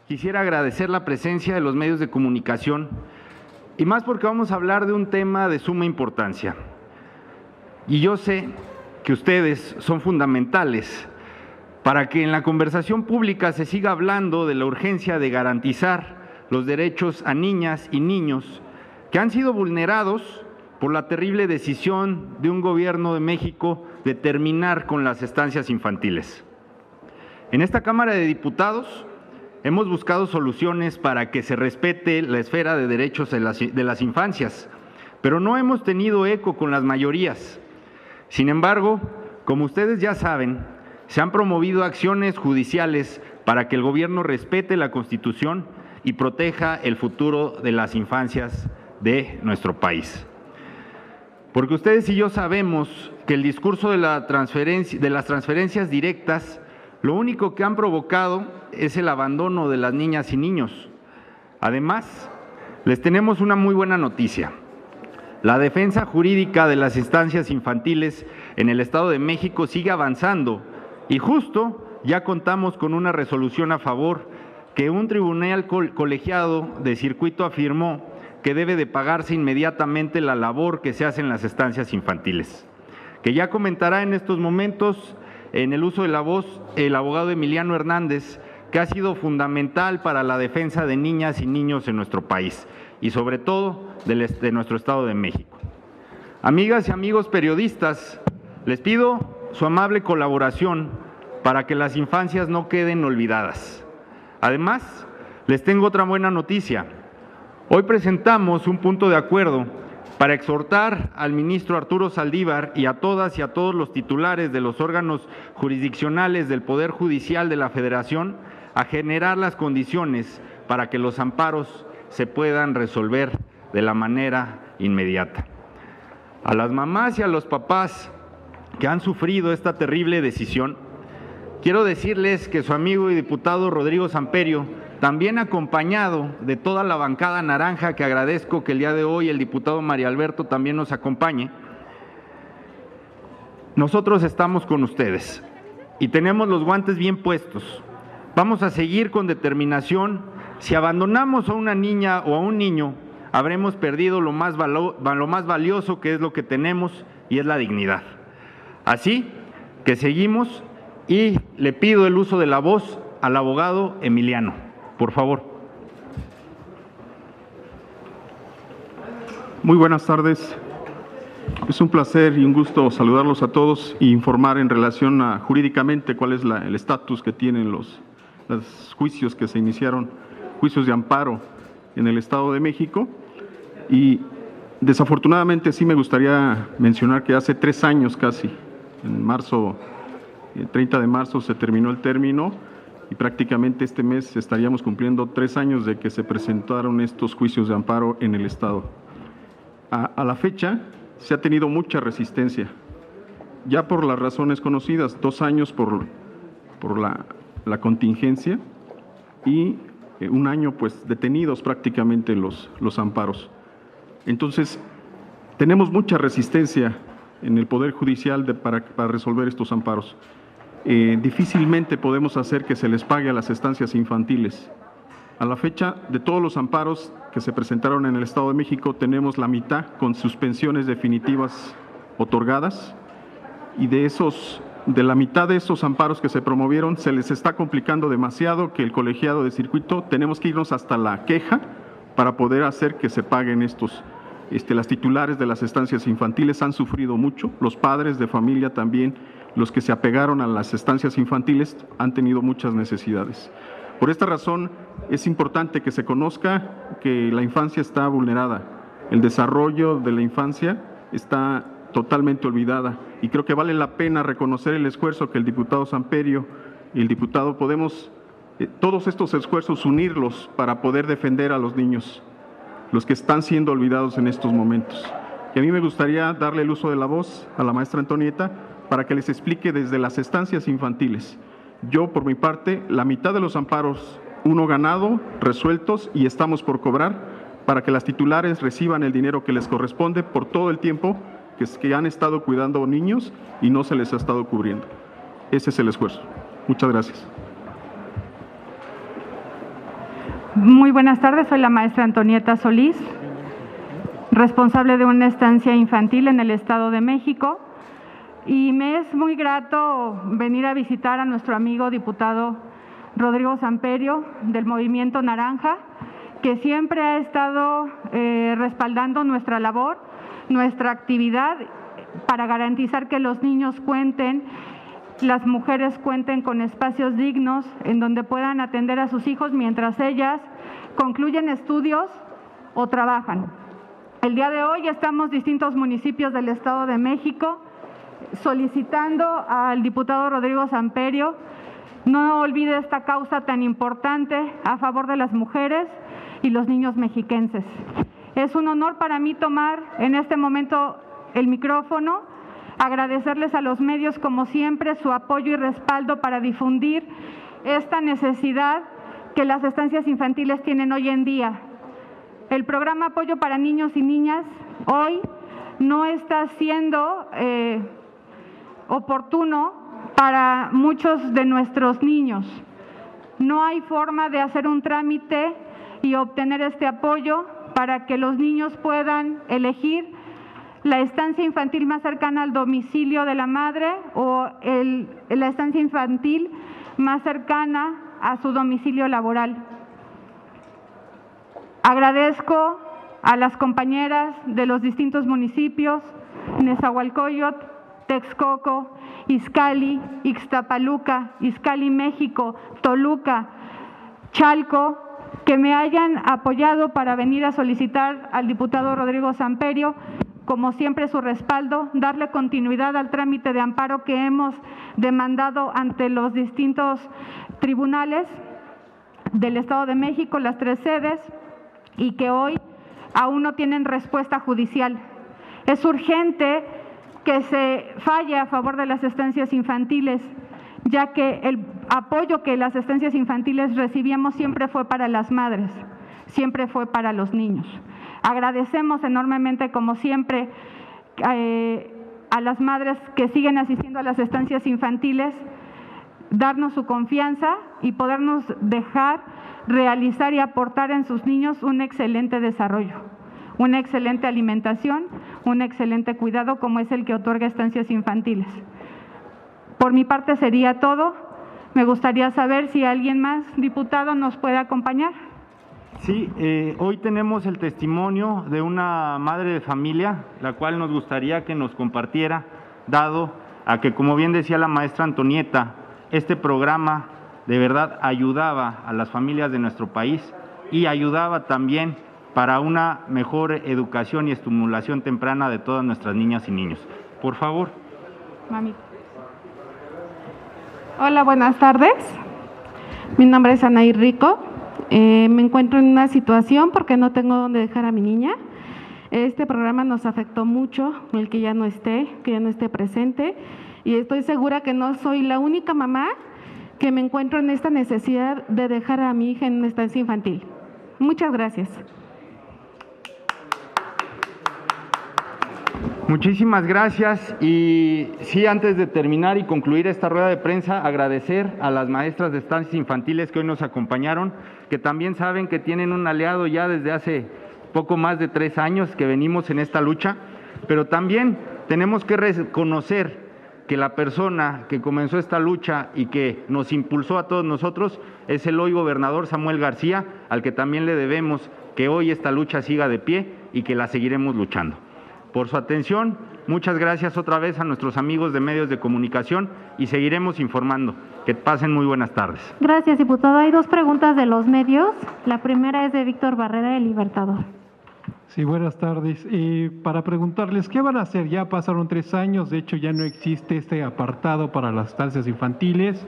quisiera agradecer la presencia de los medios de comunicación, y más porque vamos a hablar de un tema de suma importancia. Y yo sé que ustedes son fundamentales para que en la conversación pública se siga hablando de la urgencia de garantizar los derechos a niñas y niños que han sido vulnerados por la terrible decisión de un gobierno de México de terminar con las estancias infantiles. En esta Cámara de Diputados hemos buscado soluciones para que se respete la esfera de derechos de las infancias, pero no hemos tenido eco con las mayorías. Sin embargo, como ustedes ya saben, se han promovido acciones judiciales para que el gobierno respete la Constitución y proteja el futuro de las infancias de nuestro país. Porque ustedes y yo sabemos que el discurso de las transferencias directas, lo único que han provocado es el abandono de las niñas y niños. Además, les tenemos una muy buena noticia. La defensa jurídica de las instancias infantiles en el Estado de México sigue avanzando y justo ya contamos con una resolución a favor que un tribunal colegiado de circuito afirmó que debe de pagarse inmediatamente la labor que se hace en las estancias infantiles, que ya comentará en estos momentos en el uso de la voz el abogado Emiliano Hernández, que ha sido fundamental para la defensa de niñas y niños en nuestro país y sobre todo de nuestro Estado de México. Amigas y amigos periodistas, les pido su amable colaboración para que las infancias no queden olvidadas. Además, les tengo otra buena noticia. Hoy presentamos un punto de acuerdo para exhortar al ministro Arturo Saldívar y a todas y a todos los titulares de los órganos jurisdiccionales del Poder Judicial de la Federación a generar las condiciones para que los amparos se puedan resolver de la manera inmediata. A las mamás y a los papás que han sufrido esta terrible decisión, quiero decirles que su amigo y diputado Rodrigo Samperio, también acompañado de toda la bancada naranja, que agradezco que el día de hoy el diputado Mario Alberto también nos acompañe, nosotros estamos con ustedes y tenemos los guantes bien puestos. Vamos a seguir con determinación. Si abandonamos a una niña o a un niño, habremos perdido lo más valioso que es lo que tenemos y es la dignidad. Así que seguimos y le pido el uso de la voz al abogado Emiliano, por favor. Muy buenas tardes. Es un placer y un gusto saludarlos a todos e informar en relación a jurídicamente cuál es el estatus que tienen los juicios que se iniciaron, juicios de amparo en el Estado de México. Y desafortunadamente sí me gustaría mencionar que hace 3 años casi, en marzo, el 30 de marzo se terminó el término y prácticamente este mes estaríamos cumpliendo 3 años de que se presentaron estos juicios de amparo en el Estado. A la fecha se ha tenido mucha resistencia, ya por las razones conocidas, 2 años por la contingencia y 1 año pues detenidos prácticamente los amparos. Entonces, tenemos mucha resistencia en el Poder Judicial para resolver estos amparos. Difícilmente podemos hacer que se les pague a las estancias infantiles. A la fecha, de todos los amparos que se presentaron en el Estado de México, tenemos la mitad con suspensiones definitivas otorgadas y de la mitad de esos amparos que se promovieron, se les está complicando demasiado que el colegiado de circuito tenemos que irnos hasta la queja para poder hacer que se paguen estos. Las titulares de las estancias infantiles han sufrido mucho, los padres de familia también, los que se apegaron a las estancias infantiles han tenido muchas necesidades. Por esta razón es importante que se conozca que la infancia está vulnerada, el desarrollo de la infancia está totalmente olvidada y creo que vale la pena reconocer el esfuerzo que el diputado Samperio y el diputado podemos, todos estos esfuerzos unirlos para poder defender a los niños, los que están siendo olvidados en estos momentos. Y a mí me gustaría darle el uso de la voz a la maestra Antonieta para que les explique desde las estancias infantiles. Yo, por mi parte, la mitad de los amparos, 1 ganado, resueltos y estamos por cobrar para que las titulares reciban el dinero que les corresponde por todo el tiempo que han estado cuidando niños y no se les ha estado cubriendo. Ese es el esfuerzo. Muchas gracias. Muy buenas tardes, soy la maestra Antonieta Solís, responsable de una estancia infantil en el Estado de México, y me es muy grato venir a visitar a nuestro amigo diputado Rodrigo Samperio del Movimiento Naranja, que siempre ha estado respaldando nuestra labor, nuestra actividad para garantizar que los niños cuenten, las mujeres cuenten con espacios dignos en donde puedan atender a sus hijos mientras ellas concluyen estudios o trabajan. El día de hoy estamos distintos municipios del Estado de México solicitando al diputado Rodrigo Samperio no olvide esta causa tan importante a favor de las mujeres y los niños mexiquenses. Es un honor para mí tomar en este momento el micrófono, agradecerles a los medios como siempre su apoyo y respaldo para difundir esta necesidad que las estancias infantiles tienen hoy en día. El programa Apoyo para Niños y Niñas hoy no está siendo oportuno para muchos de nuestros niños. No hay forma de hacer un trámite y obtener este apoyo para que los niños puedan elegir la estancia infantil más cercana al domicilio de la madre o la estancia infantil más cercana a su domicilio laboral. Agradezco a las compañeras de los distintos municipios, Nezahualcóyotl, Texcoco, Izcalli, Ixtapaluca, Izcalli, México, Toluca, Chalco, que me hayan apoyado para venir a solicitar al diputado Rodrigo Samperio, como siempre, su respaldo, darle continuidad al trámite de amparo que hemos demandado ante los distintos tribunales del Estado de México, las 3 sedes, y que hoy aún no tienen respuesta judicial. Es urgente que se falle a favor de las estancias infantiles, ya que el apoyo que las estancias infantiles recibíamos siempre fue para las madres, siempre fue para los niños. Agradecemos enormemente, como siempre, a las madres que siguen asistiendo a las estancias infantiles, darnos su confianza y podernos dejar realizar y aportar en sus niños un excelente desarrollo, una excelente alimentación, un excelente cuidado como es el que otorga estancias infantiles. Por mi parte sería todo. Me gustaría saber si alguien más, diputado, nos puede acompañar. Sí, hoy tenemos el testimonio de una madre de familia, la cual nos gustaría que nos compartiera, dado a que, como bien decía la maestra Antonieta, este programa de verdad ayudaba a las familias de nuestro país y ayudaba también para una mejor educación y estimulación temprana de todas nuestras niñas y niños. Por favor. Mami. Hola, buenas tardes. Mi nombre es Anaí Rico. Me encuentro en una situación porque no tengo dónde dejar a mi niña. Este programa nos afectó mucho, el que ya no esté presente, y estoy segura que no soy la única mamá que me encuentro en esta necesidad de dejar a mi hija en una estancia infantil. Muchas gracias. Muchísimas gracias. Y sí, antes de terminar y concluir esta rueda de prensa, agradecer a las maestras de estancias infantiles que hoy nos acompañaron, que también saben que tienen un aliado ya desde hace poco más de 3 años que venimos en esta lucha, pero también tenemos que reconocer que la persona que comenzó esta lucha y que nos impulsó a todos nosotros es el hoy gobernador Samuel García, al que también le debemos que hoy esta lucha siga de pie y que la seguiremos luchando. Por su atención, muchas gracias otra vez a nuestros amigos de medios de comunicación y seguiremos informando. Que pasen muy buenas tardes. Gracias, diputado. Hay 2 preguntas de los medios. La primera es de Víctor Barrera, El Libertador. Sí, buenas tardes. Para preguntarles, ¿qué van a hacer? Ya pasaron 3 años, de hecho ya no existe este apartado para las estancias infantiles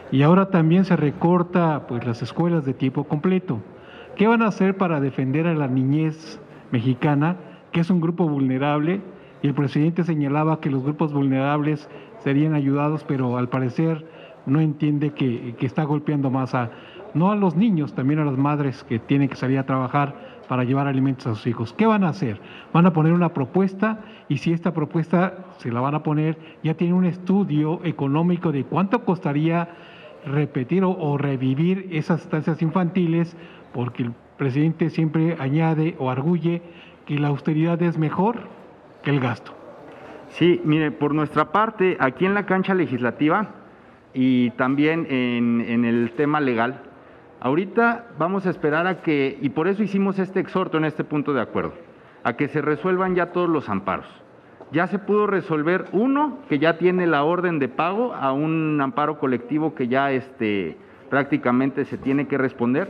y ahora también se recorta pues las escuelas de tiempo completo. ¿Qué van a hacer para defender a la niñez mexicana, que es un grupo vulnerable? Y el presidente señalaba que los grupos vulnerables serían ayudados, pero al parecer no entiende que está golpeando más no a los niños, también a las madres que tienen que salir a trabajar para llevar alimentos a sus hijos. ¿Qué van a hacer? ¿Van a poner una propuesta? Y si esta propuesta se la van a poner, ya tiene un estudio económico de cuánto costaría repetir o revivir esas estancias infantiles, porque el presidente siempre añade o arguye que la austeridad es mejor que el gasto. Sí, mire, por nuestra parte, aquí en la cancha legislativa y también en el tema legal, ahorita vamos a esperar a que, y por eso hicimos este exhorto en este punto de acuerdo, a que se resuelvan ya todos los amparos. Ya se pudo resolver uno que ya tiene la orden de pago a un amparo colectivo que ya prácticamente se tiene que responder,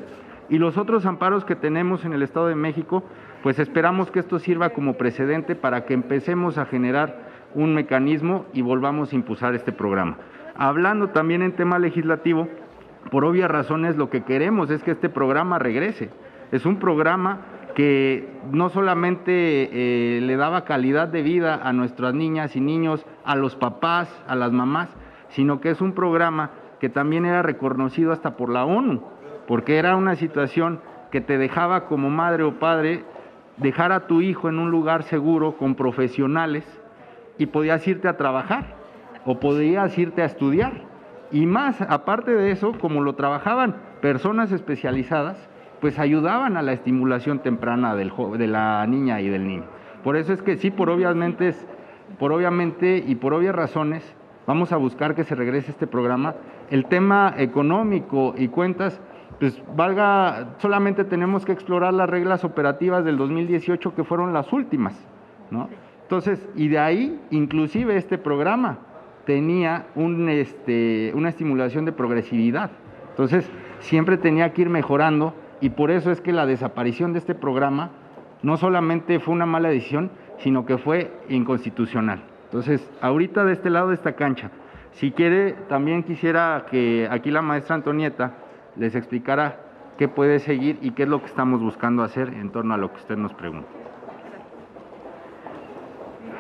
y los otros amparos que tenemos en el Estado de México, pues esperamos que esto sirva como precedente para que empecemos a generar un mecanismo y volvamos a impulsar este programa. Hablando también en tema legislativo, por obvias razones lo que queremos es que este programa regrese. Es un programa que no solamente le daba calidad de vida a nuestras niñas y niños, a los papás, a las mamás, sino que es un programa que también era reconocido hasta por la ONU, porque era una situación que te dejaba como madre o padre dejar a tu hijo en un lugar seguro con profesionales y podías irte a trabajar o podías irte a estudiar. Y más, aparte de eso, como lo trabajaban personas especializadas, pues ayudaban a la estimulación temprana de la niña y del niño. Por eso es que sí, por obviamente y por obvias razones, vamos a buscar que se regrese este programa. El tema económico y cuentas, pues solamente tenemos que explorar las reglas operativas del 2018 que fueron las últimas, ¿no? Entonces, y de ahí, inclusive este programa tenía una estimulación de progresividad. Entonces, siempre tenía que ir mejorando, y por eso es que la desaparición de este programa no solamente fue una mala decisión, sino que fue inconstitucional. Entonces, ahorita de este lado de esta cancha, si quiere, también quisiera que aquí la maestra Antonieta les explicara qué puede seguir y qué es lo que estamos buscando hacer en torno a lo que usted nos pregunta.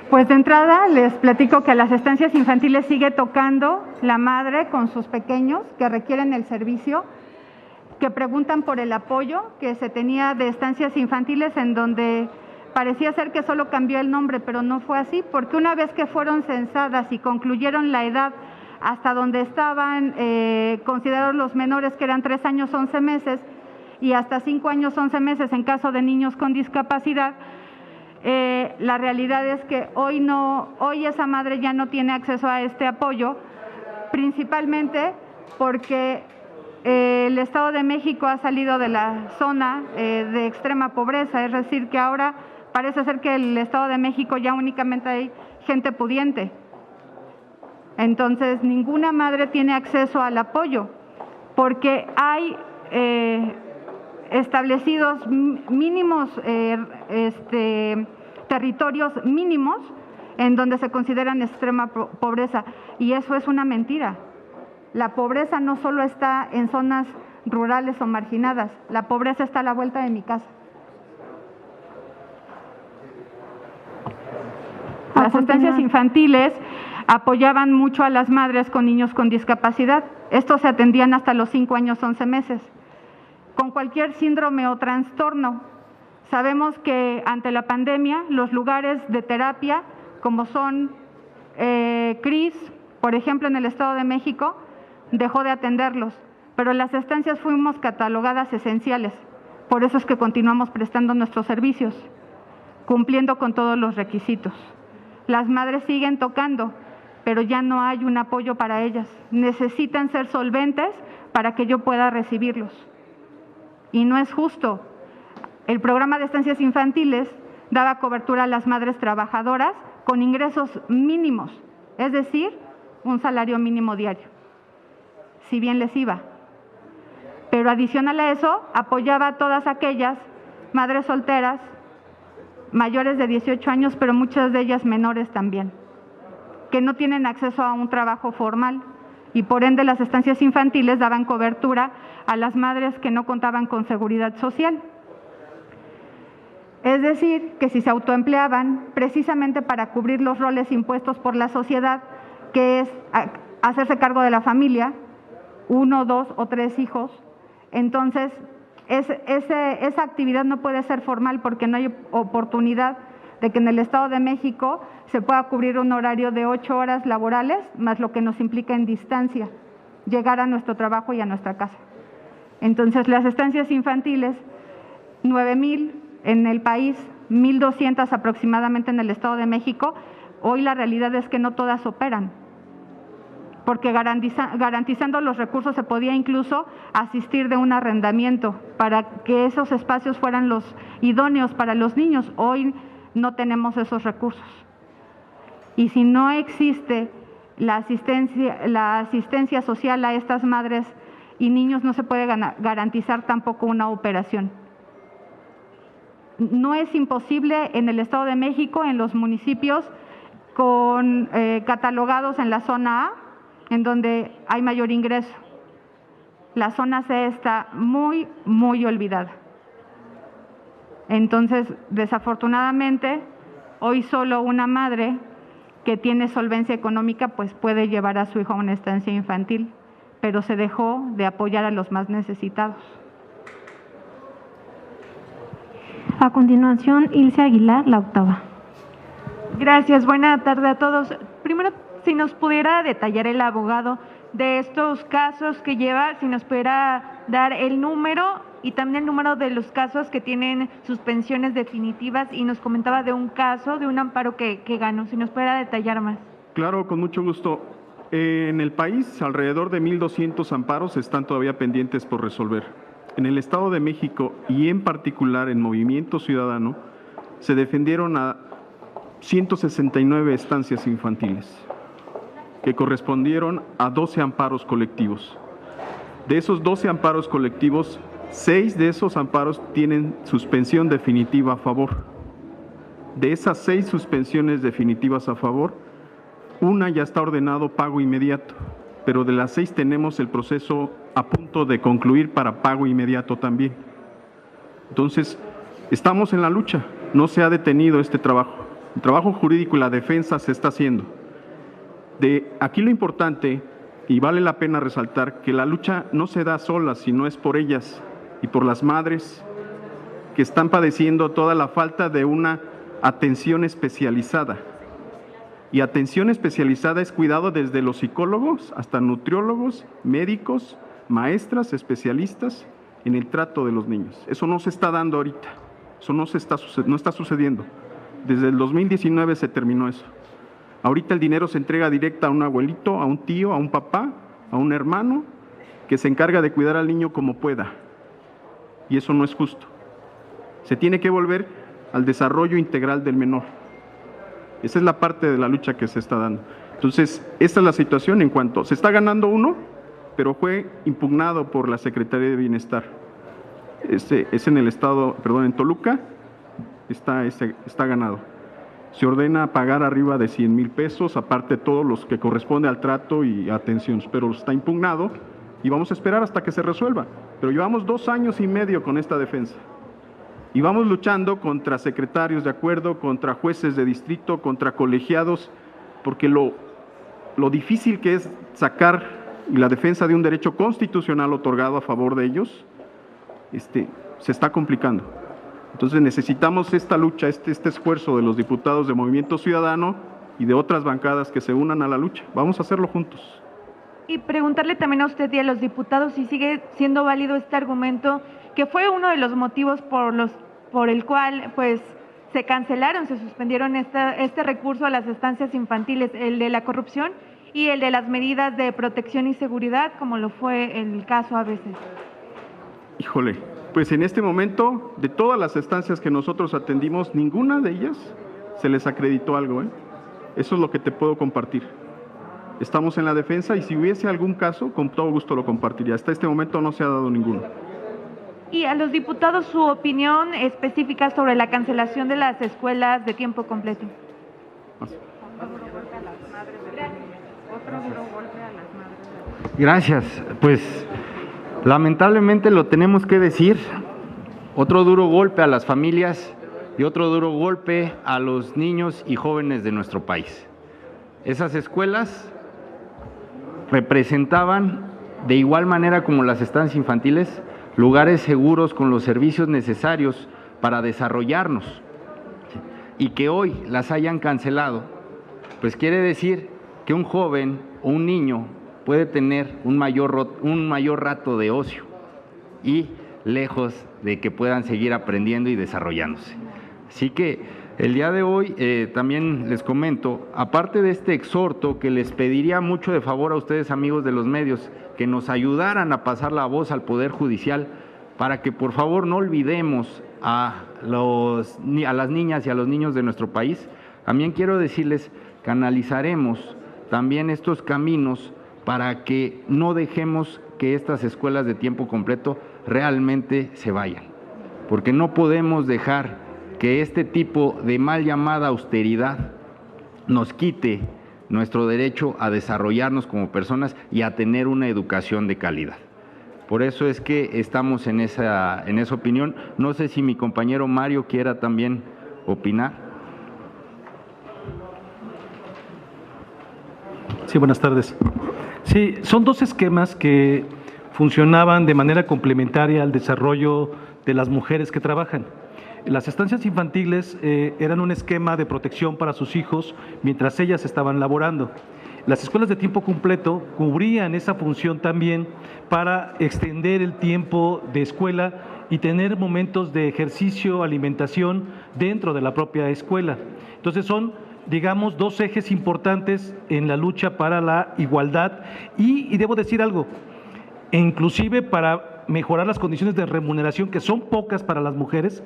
Pues de entrada les platico que a las estancias infantiles sigue tocando la madre con sus pequeños que requieren el servicio, que preguntan por el apoyo que se tenía de estancias infantiles, en donde parecía ser que solo cambió el nombre, pero no fue así, porque una vez que fueron censadas y concluyeron la edad hasta donde estaban considerados los menores, que eran 3 años 11 meses, y hasta 5 años 11 meses en caso de niños con discapacidad, la realidad es que hoy esa madre ya no tiene acceso a este apoyo, principalmente porque el Estado de México ha salido de la zona de extrema pobreza, es decir, que ahora parece ser que el Estado de México ya únicamente hay gente pudiente. Entonces, ninguna madre tiene acceso al apoyo, porque hay establecidos mínimos, territorios mínimos en donde se consideran extrema pobreza, y eso es una mentira. La pobreza no solo está en zonas rurales o marginadas, la pobreza está a la vuelta de mi casa. Las estancias infantiles apoyaban mucho a las madres con niños con discapacidad. Estos se atendían hasta los 5 años 11 meses. Con cualquier síndrome o trastorno. Sabemos que ante la pandemia los lugares de terapia, como son CRIS, por ejemplo en el Estado de México, dejó de atenderlos, pero las estancias fuimos catalogadas esenciales. Por eso es que continuamos prestando nuestros servicios, cumpliendo con todos los requisitos. Las madres siguen tocando, pero ya no hay un apoyo para ellas. Necesitan ser solventes para que yo pueda recibirlos. Y no es justo. El programa de estancias infantiles daba cobertura a las madres trabajadoras con ingresos mínimos, es decir, un salario mínimo diario, si bien les iba. Pero adicional a eso, apoyaba a todas aquellas madres solteras, mayores de 18 años, pero muchas de ellas menores también, que no tienen acceso a un trabajo formal, y por ende las estancias infantiles daban cobertura a las madres que no contaban con seguridad social. Es decir, que si se autoempleaban precisamente para cubrir los roles impuestos por la sociedad, que es hacerse cargo de la familia, 1, 2 o 3 hijos, entonces esa actividad no puede ser formal, porque no hay oportunidad de que en el Estado de México se pueda cubrir un horario de 8 horas laborales, más lo que nos implica en distancia llegar a nuestro trabajo y a nuestra casa. Entonces, las estancias infantiles, 9,000 en el país, 1,200 aproximadamente en el Estado de México, hoy la realidad es que no todas operan, porque garantizando los recursos se podía incluso asistir de un arrendamiento para que esos espacios fueran los idóneos para los niños. Hoy no tenemos esos recursos. Y si no existe la asistencia social a estas madres y niños, no se puede garantizar tampoco una operación. No es imposible en el Estado de México, en los municipios catalogados en la zona A, en donde hay mayor ingreso. La zona C está muy, muy olvidada. Entonces, desafortunadamente, hoy solo una madre que tiene solvencia económica pues puede llevar a su hijo a una estancia infantil, pero se dejó de apoyar a los más necesitados. A continuación, Ilse Aguilar, la octava. Gracias, buena tarde a todos. Primero, si nos pudiera detallar el abogado de estos casos que lleva, si nos pudiera dar el número y también el número de los casos que tienen suspensiones definitivas, y nos comentaba de un caso, de un amparo que ganó, si nos pudiera detallar más. Claro, con mucho gusto. En el país, alrededor de 1,200 amparos están todavía pendientes por resolver. En el Estado de México y en particular en Movimiento Ciudadano, se defendieron a 169 estancias infantiles, que correspondieron a 12 amparos colectivos. De esos 12 amparos colectivos, 6 de esos amparos tienen suspensión definitiva a favor. De esas 6 suspensiones definitivas a favor, una ya está ordenado pago inmediato, pero de las 6 tenemos el proceso a punto de concluir para pago inmediato también. Entonces, estamos en la lucha, no se ha detenido este trabajo. El trabajo jurídico y la defensa se está haciendo. Aquí lo importante, y vale la pena resaltar, que la lucha no se da sola, sino es por ellas y por las madres que están padeciendo toda la falta de una atención especializada. Y atención especializada es cuidado desde los psicólogos hasta nutriólogos, médicos, maestras, especialistas en el trato de los niños. Eso no se está dando ahorita, eso no está sucediendo. Desde el 2019 se terminó eso. Ahorita el dinero se entrega directa a un abuelito, a un tío, a un papá, a un hermano, que se encarga de cuidar al niño como pueda. Y eso no es justo. Se tiene que volver al desarrollo integral del menor. Esa es la parte de la lucha que se está dando. Entonces, esta es la situación en cuanto se está ganando uno, pero fue impugnado por la Secretaría de Bienestar. Es en el estado, en Toluca, está ganado. Se ordena pagar arriba de 100,000 pesos, aparte de todos los que corresponde al trato y atención, pero está impugnado y vamos a esperar hasta que se resuelva. Pero llevamos 2 años y medio con esta defensa y vamos luchando contra secretarios de acuerdo, contra jueces de distrito, contra colegiados, porque lo difícil que es sacar y la defensa de un derecho constitucional otorgado a favor de ellos, se está complicando. Entonces necesitamos esta lucha, este esfuerzo de los diputados de Movimiento Ciudadano y de otras bancadas que se unan a la lucha. Vamos a hacerlo juntos. Y preguntarle también a usted y a los diputados si sigue siendo válido este argumento, que fue uno de los motivos por el cual pues se cancelaron, se suspendieron este recurso a las estancias infantiles, el de la corrupción y el de las medidas de protección y seguridad, como lo fue el caso a veces. Híjole, pues en este momento, de todas las estancias que nosotros atendimos, ninguna de ellas se les acreditó algo, ¿eh? Eso es lo que te puedo compartir. Estamos en la defensa y si hubiese algún caso, con todo gusto lo compartiría. Hasta este momento no se ha dado ninguno. Y a los diputados su opinión específica sobre la cancelación de las escuelas de tiempo completo. Gracias. Pues lamentablemente lo tenemos que decir, otro duro golpe a las familias y otro duro golpe a los niños y jóvenes de nuestro país. Esas escuelas representaban, de igual manera como las estancias infantiles, lugares seguros con los servicios necesarios para desarrollarnos. Y que hoy las hayan cancelado, pues quiere decir que un joven o un niño puede tener un mayor rato de ocio y lejos de que puedan seguir aprendiendo y desarrollándose. Así que el día de hoy también les comento, aparte de este exhorto que les pediría mucho de favor a ustedes, amigos de los medios, que nos ayudaran a pasar la voz al Poder Judicial para que por favor no olvidemos a las niñas y a los niños de nuestro país. También quiero decirles que analizaremos también estos caminos para que no dejemos que estas escuelas de tiempo completo realmente se vayan, porque no podemos dejar que este tipo de mal llamada austeridad nos quite nuestro derecho a desarrollarnos como personas y a tener una educación de calidad. Por eso es que estamos en esa opinión. No sé si mi compañero Mario quiera también opinar. Sí, buenas tardes. Sí, son dos esquemas que funcionaban de manera complementaria al desarrollo de las mujeres que trabajan. Las estancias infantiles eran un esquema de protección para sus hijos mientras ellas estaban laborando. Las escuelas de tiempo completo cubrían esa función también para extender el tiempo de escuela y tener momentos de ejercicio, alimentación dentro de la propia escuela. Entonces son, digamos, dos ejes importantes en la lucha para la igualdad y debo decir algo, inclusive para mejorar las condiciones de remuneración, que son pocas para las mujeres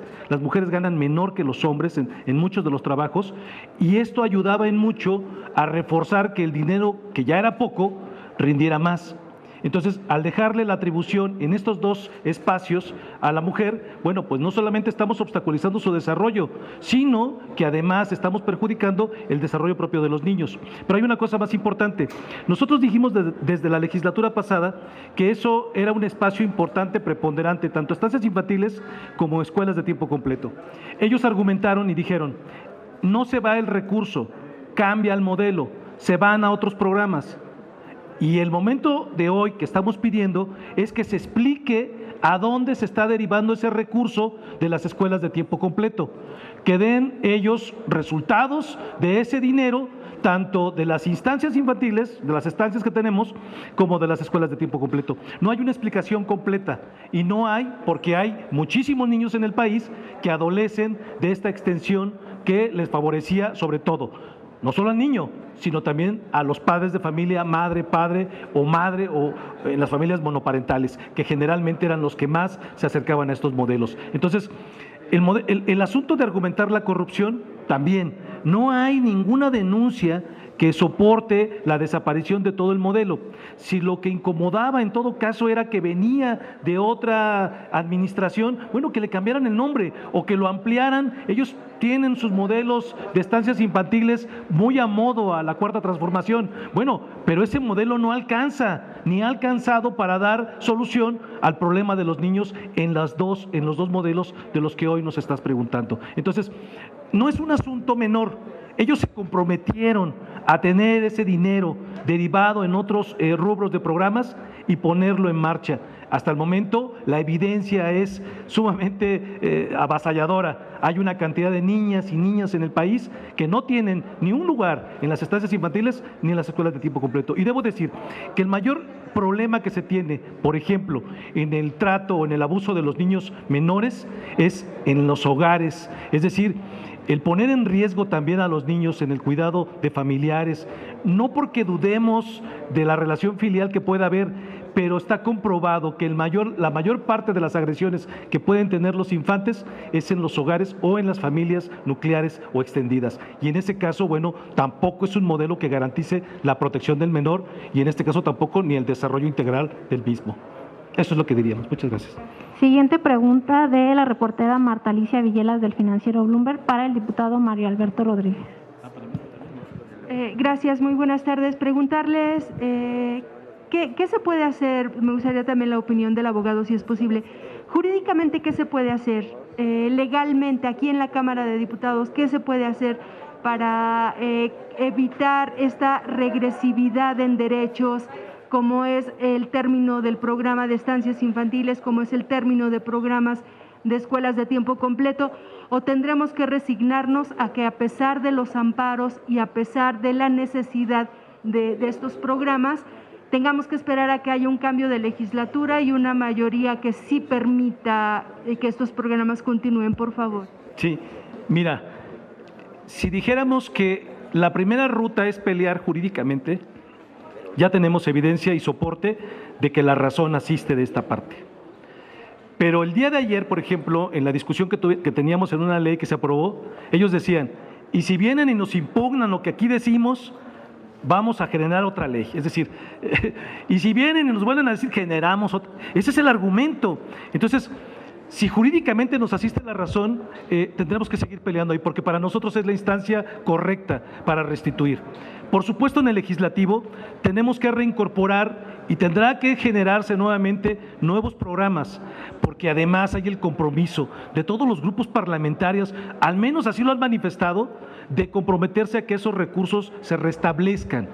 ganan menor que los hombres en muchos de los trabajos, y esto ayudaba en mucho a reforzar que el dinero, que ya era poco, rindiera más. Entonces, al dejarle la atribución en estos dos espacios a la mujer, bueno, pues no solamente estamos obstaculizando su desarrollo, sino que además estamos perjudicando el desarrollo propio de los niños. Pero hay una cosa más importante. Nosotros dijimos desde la legislatura pasada que eso era un espacio importante, preponderante, tanto estancias infantiles como escuelas de tiempo completo. Ellos argumentaron y dijeron, no se va el recurso, cambia el modelo, se van a otros programas. Y el momento de hoy que estamos pidiendo es que se explique a dónde se está derivando ese recurso de las escuelas de tiempo completo, que den ellos resultados de ese dinero, tanto de las instancias infantiles, de las estancias que tenemos, como de las escuelas de tiempo completo. No hay una explicación completa y no hay, porque hay muchísimos niños en el país que adolecen de esta extensión que les favorecía sobre todo, no solo al niño, sino también a los padres de familia, madre, padre o madre, o en las familias monoparentales, que generalmente eran los que más se acercaban a estos modelos. Entonces, el asunto de argumentar la corrupción, también, no hay ninguna denuncia que soporte la desaparición de todo el modelo. Si lo que incomodaba en todo caso era que venía de otra administración, bueno, que le cambiaran el nombre o que lo ampliaran. Ellos tienen sus modelos de estancias infantiles muy a modo a la Cuarta Transformación. Bueno, pero ese modelo no alcanza, ni ha alcanzado para dar solución al problema de los niños en los dos modelos de los que hoy nos estás preguntando. Entonces, no es un asunto menor. Ellos se comprometieron a tener ese dinero derivado en otros rubros de programas y ponerlo en marcha. Hasta el momento la evidencia es sumamente avasalladora. Hay una cantidad de niñas y niños en el país que no tienen ni un lugar en las estancias infantiles ni en las escuelas de tiempo completo. Y debo decir que el mayor problema que se tiene, por ejemplo, en el trato o en el abuso de los niños menores es en los hogares. Es decir, el poner en riesgo también a los niños en el cuidado de familiares, no porque dudemos de la relación filial que pueda haber, pero está comprobado que la mayor parte de las agresiones que pueden tener los infantes es en los hogares o en las familias nucleares o extendidas. Y en ese caso, bueno, tampoco es un modelo que garantice la protección del menor y en este caso tampoco ni el desarrollo integral del mismo. Eso es lo que diríamos. Muchas gracias. Siguiente pregunta de la reportera Marta Alicia Villelas del Financiero Bloomberg para el diputado Mario Alberto Rodríguez. Gracias, muy buenas tardes. Preguntarles ¿qué se puede hacer? Me gustaría también la opinión del abogado, si es posible. Jurídicamente, ¿qué se puede hacer? Legalmente, aquí en la Cámara de Diputados, ¿qué se puede hacer para evitar esta regresividad en derechos, como es el término del programa de estancias infantiles, como es el término de programas de escuelas de tiempo completo? ¿O tendremos que resignarnos a que, a pesar de los amparos y a pesar de la necesidad de estos programas, tengamos que esperar a que haya un cambio de legislatura y una mayoría que sí permita que estos programas continúen, por favor. Sí, mira, si dijéramos que la primera ruta es pelear jurídicamente, ya tenemos evidencia y soporte de que la razón asiste de esta parte. Pero el día de ayer, por ejemplo, en la discusión que teníamos en una ley que se aprobó, ellos decían, y si vienen y nos impugnan lo que aquí decimos, vamos a generar otra ley. Es decir, y si vienen y nos vuelven a decir, generamos otra. Ese es el argumento. Entonces, si jurídicamente nos asiste la razón, tendremos que seguir peleando ahí, porque para nosotros es la instancia correcta para restituir. Por supuesto, en el legislativo tenemos que reincorporar y tendrá que generarse nuevamente nuevos programas, porque además hay el compromiso de todos los grupos parlamentarios, al menos así lo han manifestado, de comprometerse a que esos recursos se restablezcan.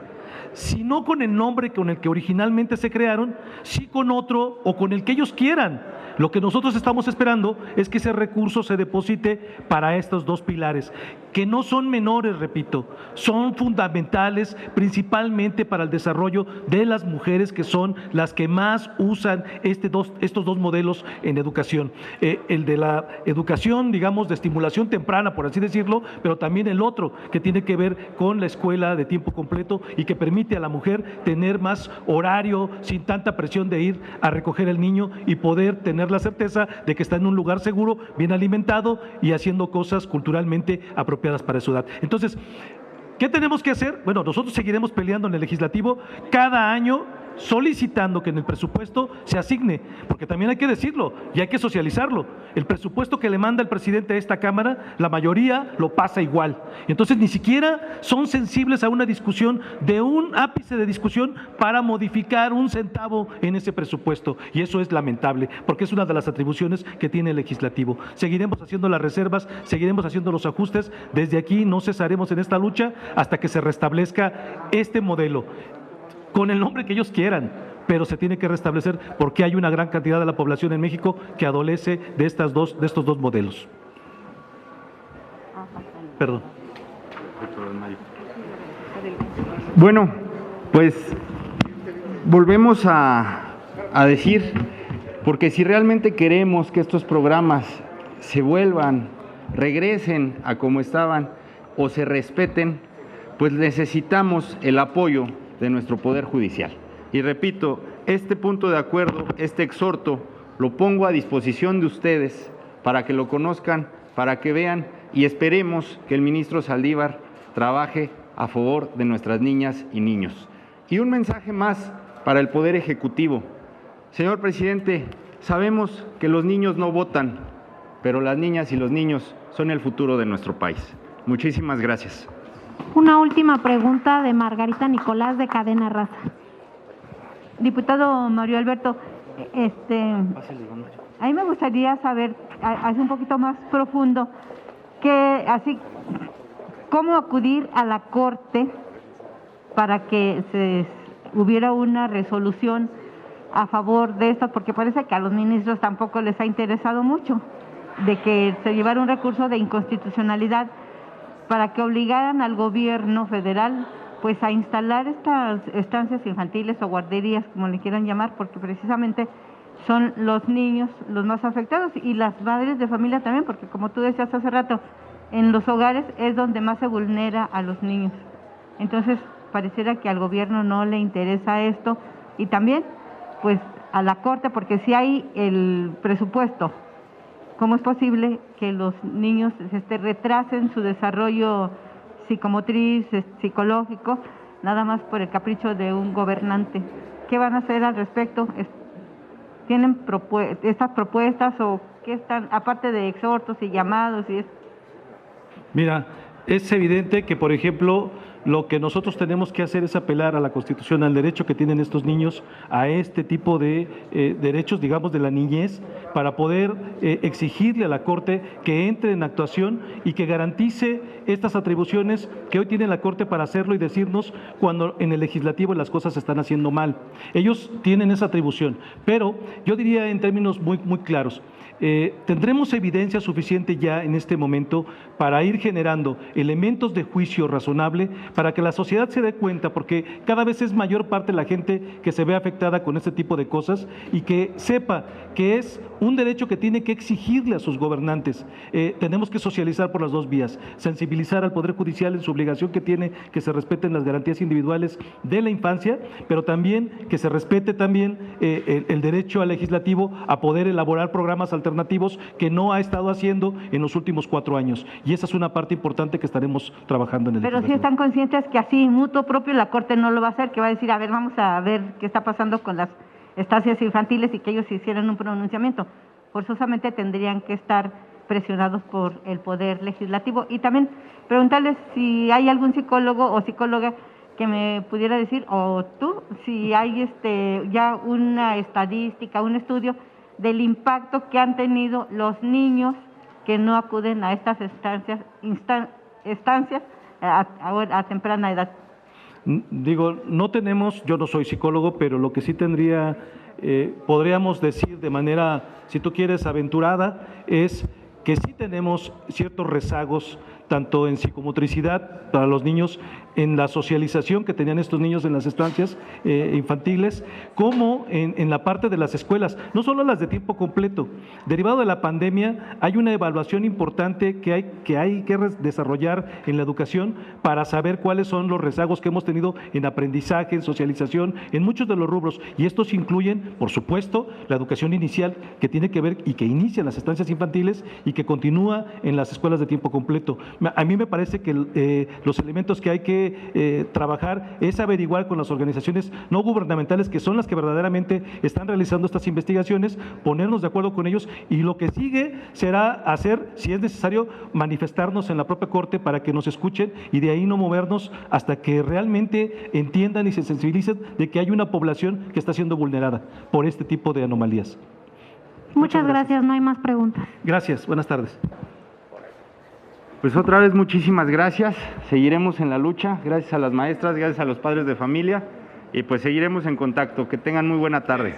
Si no con el nombre con el que originalmente se crearon, sí con otro o con el que ellos quieran. Lo que nosotros estamos esperando es que ese recurso se deposite para estos dos pilares, que no son menores, repito, son fundamentales principalmente para el desarrollo de las mujeres, que son las que más usan estos dos modelos en educación. El de la educación, digamos, de estimulación temprana, por así decirlo, pero también el otro, que tiene que ver con la escuela de tiempo completo y que permite a la mujer tener más horario, sin tanta presión de ir a recoger al niño y poder tener la certeza de que está en un lugar seguro, bien alimentado y haciendo cosas culturalmente apropiadas para su edad. Entonces, ¿qué tenemos que hacer? Bueno, nosotros seguiremos peleando en el legislativo cada año, solicitando que en el presupuesto se asigne, porque también hay que decirlo y hay que socializarlo. El presupuesto que le manda el presidente a esta Cámara, la mayoría lo pasa igual. Entonces ni siquiera son sensibles a una discusión, de un ápice de discusión para modificar un centavo en ese presupuesto. Y eso es lamentable, porque es una de las atribuciones que tiene el legislativo. Seguiremos haciendo las reservas, seguiremos haciendo los ajustes. Desde aquí no cesaremos en esta lucha hasta que se restablezca este modelo, con el nombre que ellos quieran, pero se tiene que restablecer porque hay una gran cantidad de la población en México que adolece de estos dos modelos. Perdón. Bueno, pues volvemos a decir, porque si realmente queremos que estos programas se regresen a como estaban o se respeten, pues necesitamos el apoyo de nuestro Poder Judicial. Y repito, este punto de acuerdo, este exhorto, lo pongo a disposición de ustedes para que lo conozcan, para que vean, y esperemos que el ministro Saldívar trabaje a favor de nuestras niñas y niños. Y un mensaje más para el Poder Ejecutivo. Señor presidente, sabemos que los niños no votan, pero las niñas y los niños son el futuro de nuestro país. Muchísimas gracias. Una última pregunta de Margarita Nicolás, de Cadena Raza. Diputado Mario Alberto, a mí me gustaría saber, así un poquito más profundo, cómo acudir a la Corte para que hubiera una resolución a favor de esto, porque parece que a los ministros tampoco les ha interesado mucho de que se llevara un recurso de inconstitucionalidad para que obligaran al gobierno federal pues a instalar estas estancias infantiles o guarderías, como le quieran llamar, porque precisamente son los niños los más afectados y las madres de familia también, porque como tú decías hace rato, en los hogares es donde más se vulnera a los niños. Entonces, pareciera que al gobierno no le interesa esto, y también pues a la Corte, porque si hay el presupuesto, ¿cómo es posible que los niños retrasen su desarrollo psicomotriz, psicológico, nada más por el capricho de un gobernante? ¿Qué van a hacer al respecto? ¿Tienen estas propuestas o qué están, aparte de exhortos y llamados y esto? Mira, es evidente que, por ejemplo, lo que nosotros tenemos que hacer es apelar a la Constitución, al derecho que tienen estos niños a este tipo de derechos, digamos, de la niñez, para poder exigirle a la Corte que entre en actuación y que garantice estas atribuciones que hoy tiene la Corte para hacerlo y decirnos cuando en el legislativo las cosas se están haciendo mal. Ellos tienen esa atribución, pero yo diría en términos muy claros, tendremos evidencia suficiente ya en este momento para ir generando elementos de juicio razonable para que la sociedad se dé cuenta, porque cada vez es mayor parte de la gente que se ve afectada con este tipo de cosas y que sepa que es un derecho que tiene que exigirle a sus gobernantes. Tenemos que socializar por las dos vías, sensibilizar al Poder Judicial en su obligación que tiene que se respeten las garantías individuales de la infancia, pero también que se respete también el derecho al legislativo a poder elaborar programas alternativos que no ha estado haciendo en los últimos 4 años. Y esa es una parte importante que estaremos trabajando en el Pero sí están conscientes que así, mutuo propio, la Corte no lo va a hacer, que va a decir, a ver, vamos a ver qué está pasando con las estancias infantiles y que ellos hicieran un pronunciamiento. Forzosamente tendrían que estar presionados por el Poder Legislativo. Y también preguntarles si hay algún psicólogo o psicóloga que me pudiera decir, o tú, si hay ya una estadística, un estudio del impacto que han tenido los niños que no acuden a estas estancias a temprana edad. Digo, no tenemos, yo no soy psicólogo, pero lo que sí tendría, podríamos decir de manera, si tú quieres, aventurada, es que sí tenemos ciertos rezagos, tanto en psicomotricidad para los niños, en la socialización que tenían estos niños en las estancias infantiles, como en la parte de las escuelas, no solo las de tiempo completo. Derivado de la pandemia, hay una evaluación importante que hay que desarrollar en la educación para saber cuáles son los rezagos que hemos tenido en aprendizaje, en socialización, en muchos de los rubros. Y estos incluyen, por supuesto, la educación inicial, que tiene que ver y que inicia en las estancias infantiles y que continúa en las escuelas de tiempo completo. A mí me parece que los elementos que hay que trabajar es averiguar con las organizaciones no gubernamentales, que son las que verdaderamente están realizando estas investigaciones, ponernos de acuerdo con ellos, y lo que sigue será hacer, si es necesario, manifestarnos en la propia Corte para que nos escuchen, y de ahí no movernos hasta que realmente entiendan y se sensibilicen de que hay una población que está siendo vulnerada por este tipo de anomalías. Muchas gracias, no hay más preguntas. Gracias, buenas tardes. Pues otra vez muchísimas gracias, seguiremos en la lucha, gracias a las maestras, gracias a los padres de familia, y pues seguiremos en contacto. Que tengan muy buena tarde.